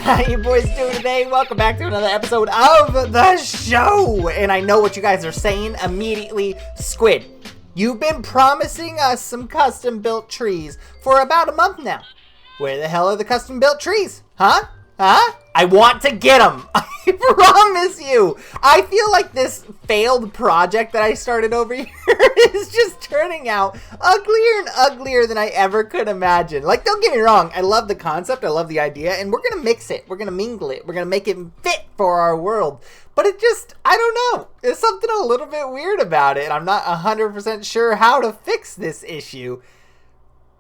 How you boys doing today? Welcome back to another episode of the show. And I know what you guys are saying immediately. Squid, you've been promising us some custom built trees for about a month now. Where the hell are the custom built trees? Huh? I want to get them. I promise you. I feel like this failed project that I started over here is just turning out uglier and uglier than I ever could imagine. Like, don't get me wrong. I love the concept. I love the idea. And we're going to mix it. We're going to mingle it. We're going to make it fit for our world. But it just, I don't know. There's something a little bit weird about it. I'm not 100% sure how to fix this issue.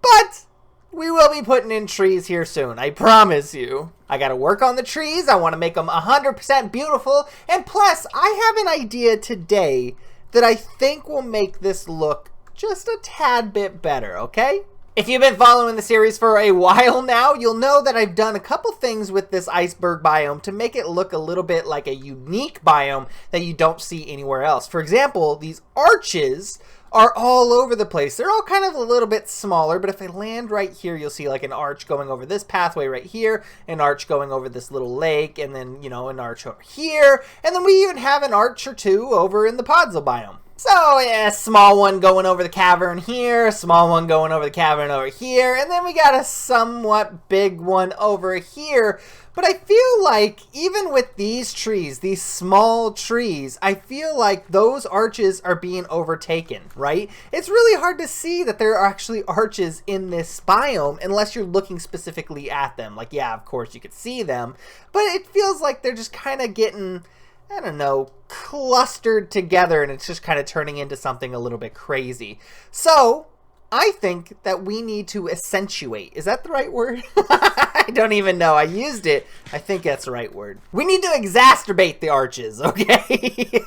But we will be putting in trees here soon, I promise you. I gotta work on the trees, I want to make them 100% beautiful, and plus, I have an idea today that I think will make this look just a tad bit better, okay? If you've been following the series for a while now, you'll know that I've done a couple things with this iceberg biome to make it look a little bit like a unique biome that you don't see anywhere else. For example, these arches are all over the place. They're all kind of a little bit smaller, but if I land right here, you'll see like an arch going over this pathway right here, an arch going over this little lake, and then, you know, an arch over here, and then we even have an arch or two over in the podzol biome. So, yeah, a small one going over the cavern here, a small one going over the cavern over here, and then we got a somewhat big one over here. But I feel like even with these trees, these small trees, I feel like those arches are being overtaken, right? It's really hard to see that there are actually arches in this biome unless you're looking specifically at them. Like, yeah, of course you could see them, but it feels like they're just kind of getting, I don't know, clustered together, and it's just kind of turning into something a little bit crazy. So I think that we need to accentuate. Is that the right word? I don't even know. I used it. I think that's the right word. We need to exacerbate the arches, okay?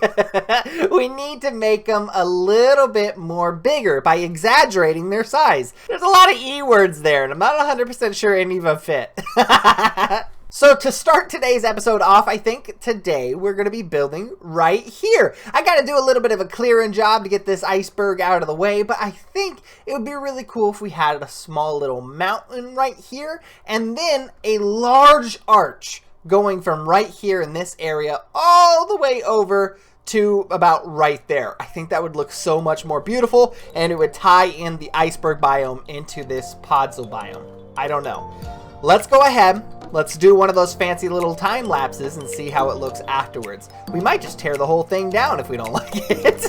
We need to make them a little bit more bigger by exaggerating their size. There's a lot of E words there, and I'm not 100% sure any of them fit. So to start today's episode off, I think today we're going to be building right here. I got to do a little bit of a clearing job to get this iceberg out of the way, but I think it would be really cool if we had a small little mountain right here and then a large arch going from right here in this area all the way over to about right there. I think that would look so much more beautiful, and it would tie in the iceberg biome into this podzol biome. I don't know. Let's go ahead. Let's do one of those fancy little time lapses and see how it looks afterwards. We might just tear the whole thing down if we don't like it.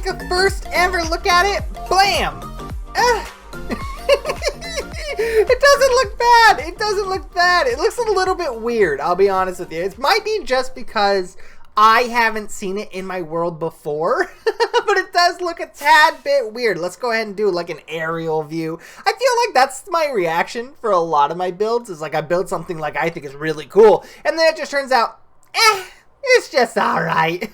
take a first ever look at it. Blam! It doesn't look bad. It doesn't look bad. It looks a little bit weird, I'll be honest with you. It might be just because I haven't seen it in my world before, but it does look a tad bit weird. Let's go ahead and do like an aerial view. I feel like that's my reaction for a lot of my builds, is like I build something like I think is really cool, and then it just turns out, it's just all right.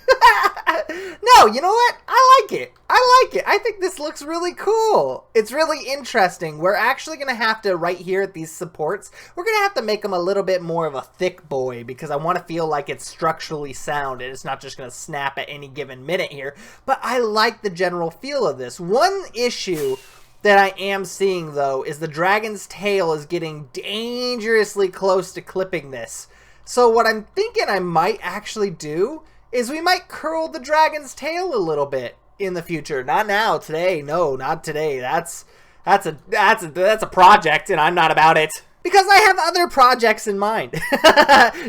No, you know what? I like it. I like it. I think this looks really cool. It's really interesting. We're actually going to have to, right here at these supports, we're going to have to make them a little bit more of a thick boy, because I want to feel like it's structurally sound and it's not just going to snap at any given minute here. But I like the general feel of this. One issue that I am seeing, though, is the dragon's tail is getting dangerously close to clipping this. So what I'm thinking I might actually do is we might curl the dragon's tail a little bit in the future. Not now, today. No, not today. That's a project, and I'm not about it, because I have other projects in mind.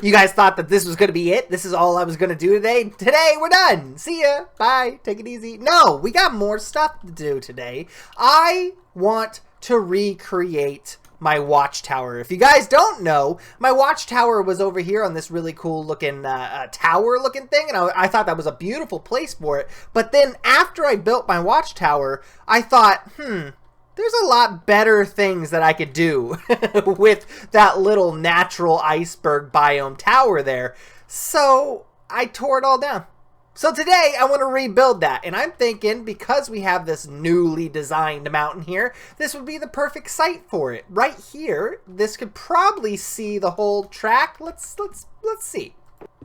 You guys thought that this was going to be it? This is all I was going to do today? Today, we're done. See ya. Bye. Take it easy. No, we got more stuff to do today. I want to recreate my watchtower. If you guys don't know, my watchtower was over here on this really cool looking tower looking thing, and I thought that was a beautiful place for it. But then after I built my watchtower, I thought, there's a lot better things that I could do with that little natural iceberg biome tower there. So I tore it all down. So today, I want to rebuild that, and I'm thinking, because we have this newly designed mountain here, this would be the perfect site for it. Right here, this could probably see the whole track. Let's see.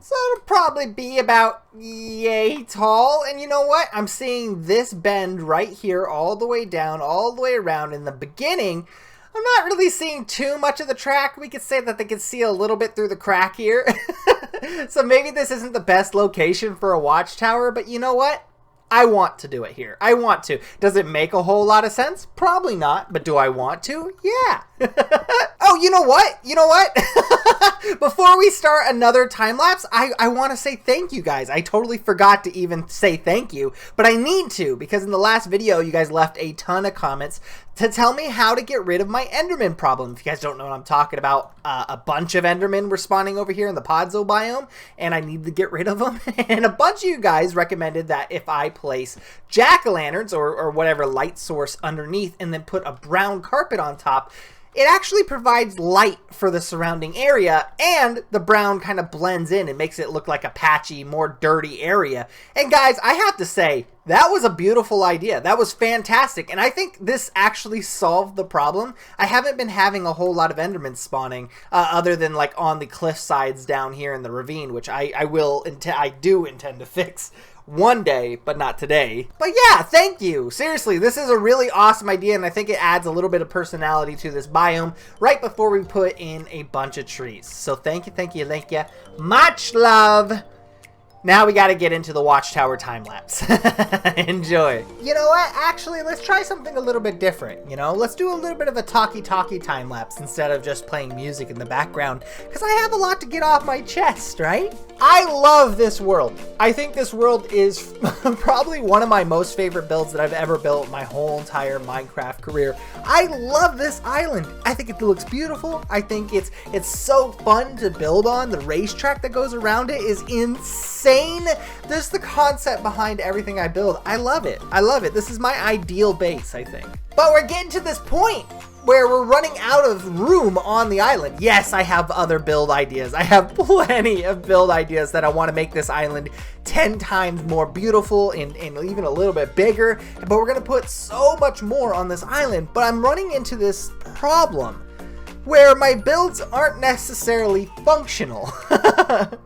So it'll probably be about yay tall, and you know what? I'm seeing this bend right here all the way down, all the way around. In the beginning, I'm not really seeing too much of the track. We could say that they can see a little bit through the crack here. So maybe this isn't the best location for a watchtower, but you know what? I want to do it here. I want to. Does it make a whole lot of sense? Probably not, but do I want to? Yeah. Oh, you know what? You know what? Before we start another time lapse, I want to say thank you guys. I totally forgot to even say thank you, but I need to, because in the last video, you guys left a ton of comments to tell me how to get rid of my Enderman problem. If you guys don't know what I'm talking about, a bunch of Endermen were spawning over here in the Podzo biome, and I need to get rid of them. And a bunch of you guys recommended that if I place jack-o'-lanterns or whatever light source underneath and then put a brown carpet on top, it actually provides light for the surrounding area, and the brown kind of blends in and makes it look like a patchy, more dirty area. And guys, I have to say, that was a beautiful idea. That was fantastic, and I think this actually solved the problem. I haven't been having a whole lot of Endermen spawning, other than like on the cliff sides down here in the ravine, which I do intend to fix one day, but not today. But yeah, thank you. Seriously, this is a really awesome idea, and I think it adds a little bit of personality to this biome right before we put in a bunch of trees. So thank you, thank you, thank you. Much love. Now we got to get into the watchtower time lapse. Enjoy. You know what? Actually, let's try something a little bit different. You know, let's do a little bit of a talkie-talkie time lapse instead of just playing music in the background, because I have a lot to get off my chest, right? I love this world. I think this world is probably one of my most favorite builds that I've ever built my whole entire Minecraft career. I love this island. I think it looks beautiful. I think it's so fun to build on. The racetrack that goes around it is insane. There's the concept behind everything I build. I love it. I love it. This is my ideal base, I think. But we're getting to this point where we're running out of room on the island. Yes, I have other build ideas. I have plenty of build ideas that I want to make this island 10 times more beautiful and even a little bit bigger. But we're going to put so much more on this island. But I'm running into this problem where my builds aren't necessarily functional.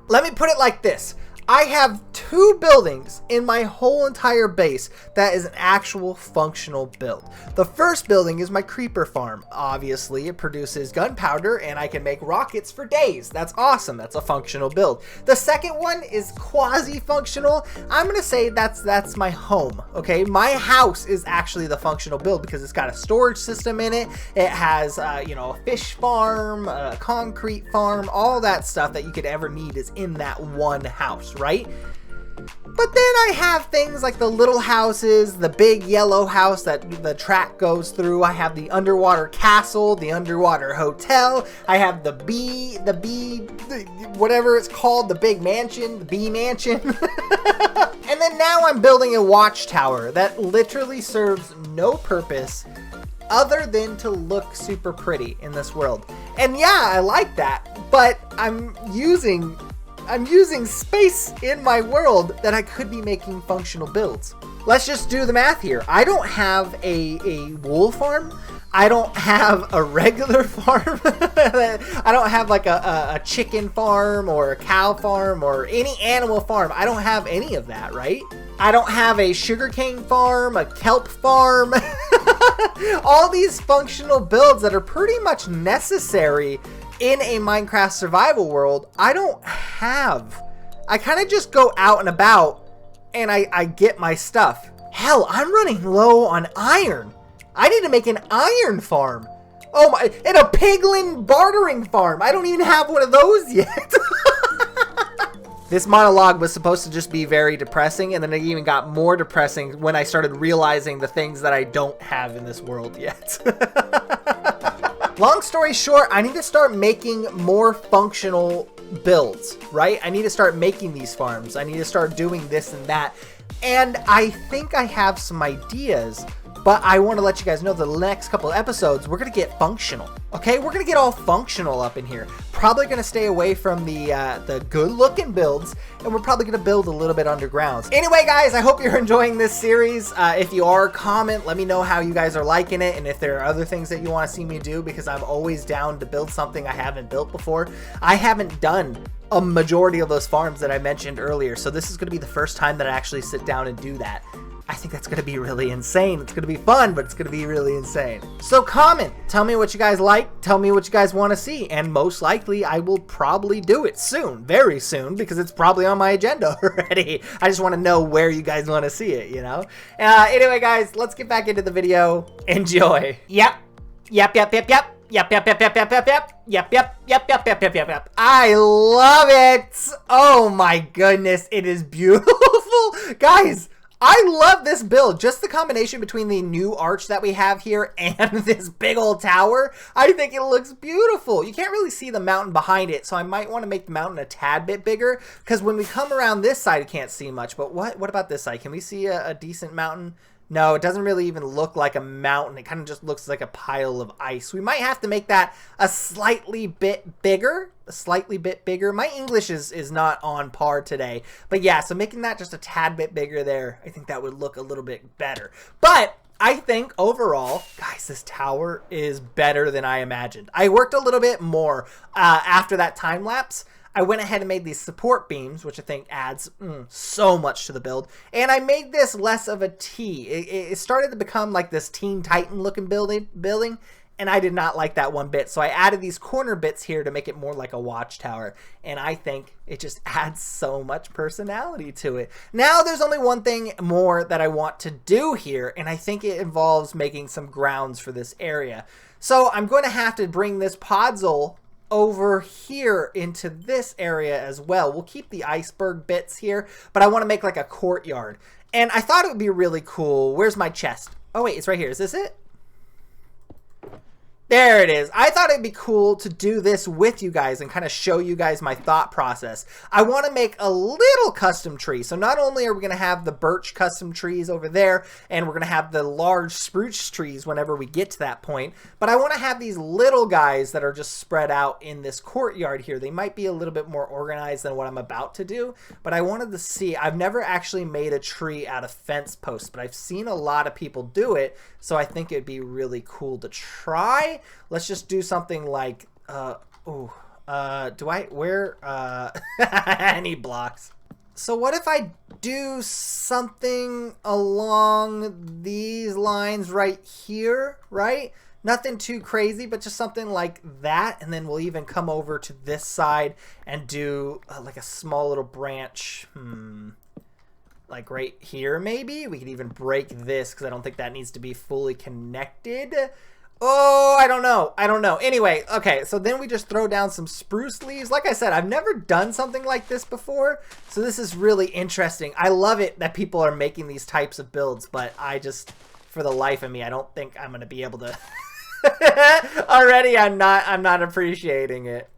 Let me put it like this. I have 2 buildings in my whole entire base that is an actual functional build. The first building is my creeper farm. Obviously, it produces gunpowder and I can make rockets for days. That's awesome. That's a functional build. The second one is quasi-functional. I'm going to say that's my home, okay? My house is actually the functional build because it's got a storage system in it. It has, you know, a fish farm, a concrete farm, all that stuff that you could ever need is in that one house, right? But then I have things like the little houses, the big yellow house that the track goes through. I have the underwater castle, the underwater hotel. I have the whatever it's called, the big mansion, the bee mansion. And then now I'm building a watchtower that literally serves no purpose other than to look super pretty in this world. And yeah, I like that, but I'm using space in my world that I could be making functional builds. Let's just do the math here. I don't have a wool farm. I don't have a regular farm. I don't have like a chicken farm or a cow farm or any animal farm. I don't have any of that, right? I don't have a sugarcane farm, a kelp farm. All these functional builds that are pretty much necessary in a Minecraft survival world, I don't have. I kind of just go out and about and I get my stuff. Hell, I'm running low on iron. I need to make an iron farm. Oh my, and a piglin bartering farm. I don't even have one of those yet. This monologue was supposed to just be very depressing, and then it even got more depressing when I started realizing the things that I don't have in this world yet. Long story short, I need to start making more functional builds, right? I need to start making these farms. I need to start doing this and that. And I think I have some ideas, but I want to let you guys know the next couple of episodes, we're going to get functional, okay? We're going to get all functional up in here. Probably going to stay away from the good-looking builds, and we're probably going to build a little bit underground. Anyway, guys, I hope you're enjoying this series. If you are, comment. Let me know how you guys are liking it, and if there are other things that you want to see me do, because I'm always down to build something I haven't built before. I haven't done a majority of those farms that I mentioned earlier, so this is going to be the first time that I actually sit down and do that. I think that's going to be really insane. It's going to be fun, but it's going to be really insane. So comment, tell me what you guys like, tell me what you guys want to see, and most likely I will probably do it soon, very soon, because it's probably on my agenda already. I just want to know where you guys want to see it, you know? Anyway, guys, let's get back into the video. Enjoy. Yep. Yep, yep, yep, yep. Yep, yep, yep, yep, yep, yep, yep, yep, yep, yep, yep, yep, yep, yep, yep. I love it. Oh my goodness, it is beautiful. Guys, I love this build. Just the combination between the new arch that we have here and this big old tower. I think it looks beautiful. You can't really see the mountain behind it, so I might want to make the mountain a tad bit bigger, because when we come around this side, you can't see much. But what about this side? Can we see a decent mountain? No, it doesn't really even look like a mountain. It kind of just looks like a pile of ice. We might have to make that a slightly bit bigger. My English is not on par today. But yeah, so making that just a tad bit bigger there, I think that would look a little bit better. But I think overall, guys, this tower is better than I imagined. I worked a little bit more after that time lapse. I went ahead and made these support beams, which I think adds so much to the build. And I made this less of a T. It started to become like this Teen Titan looking building, and I did not like that one bit. So I added these corner bits here to make it more like a watchtower. And I think it just adds so much personality to it. Now there's only one thing more that I want to do here, and I think it involves making some grounds for this area. So I'm going to have to bring this podzol over here into this area as well. We'll keep the iceberg bits here, but I want to make like a courtyard. And I thought it would be really cool. Where's my chest? Oh wait, it's right here. Is this it? There it is. I thought it'd be cool to do this with you guys and kind of show you guys my thought process. I want to make a little custom tree. So not only are we going to have the birch custom trees over there, and we're going to have the large spruce trees whenever we get to that point, but I want to have these little guys that are just spread out in this courtyard here. They might be a little bit more organized than what I'm about to do, but I wanted to see. I've never actually made a tree out of fence posts, but I've seen a lot of people do it, so I think it'd be really cool to try. Let's just do something like, do I, where, I need blocks. So what if I do something along these lines right here, right? Nothing too crazy, but just something like that. And then we'll even come over to this side and do like a small little branch. Like right here, maybe? We could even break this because I don't think that needs to be fully connected. Oh, I don't know. I don't know. Anyway, okay, so then we just throw down some spruce leaves. Like I said, I've never done something like this before, so this is really interesting. I love it that people are making these types of builds, but I just, for the life of me, I don't think I'm going to be able to. Already, I'm not appreciating it.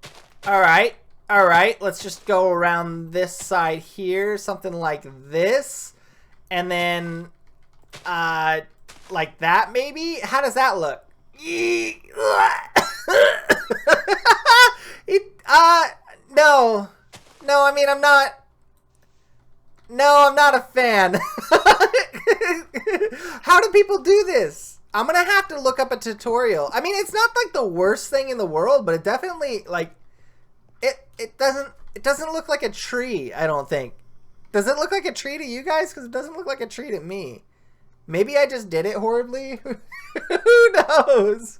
All right. Let's just go around this side here, something like this, and then like that maybe. How does that look? No, I mean, I'm not a fan. How do people do this? I'm gonna have to look up a tutorial. I mean, it's not like the worst thing in the world, but it definitely, like, it doesn't look like a tree, I don't think. Does it look like a tree to you guys? Because it doesn't look like a tree to me. Maybe I just did it horribly. Who knows?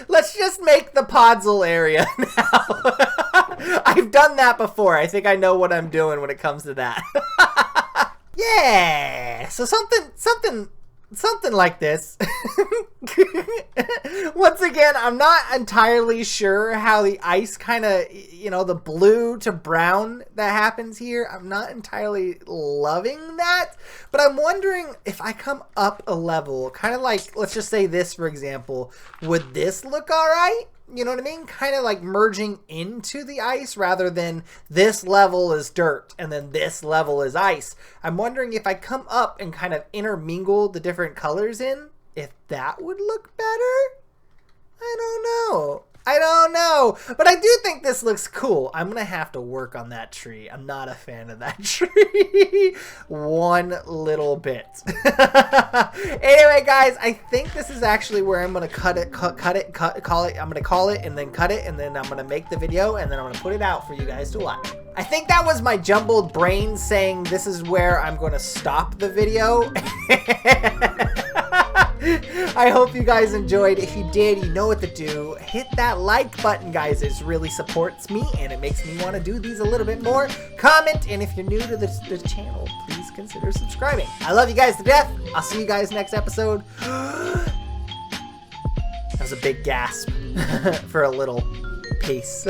Let's just make the podzol area now. I've done that before. I think I know what I'm doing when it comes to that. Yeah. So something like this. Once again, I'm not entirely sure how the ice kind of, you know, the blue to brown that happens here. I'm not entirely loving that, but I'm wondering if I come up a level, kind of like, let's just say this, for example, would this look all right? You know what I mean? Kind of like merging into the ice rather than this level is dirt and then this level is ice. I'm wondering if I come up and kind of intermingle the different colors in, if that would look better? I don't know. But I do think this looks cool. I'm going to have to work on that tree. I'm not a fan of that tree. One little bit. Anyway, guys, I think this is actually where I'm going to call it. I'm going to call it and then cut it. And then I'm going to make the video. And then I'm going to put it out for you guys to watch. I think that was my jumbled brain saying this is where I'm going to stop the video. I hope you guys enjoyed. If you did, you know what to do. Hit that like button, guys. It really supports me and it makes me want to do these a little bit more. Comment, and if you're new to the channel, please consider subscribing. I love you guys to death. I'll see you guys next episode. That was a big gasp for a little. Peace.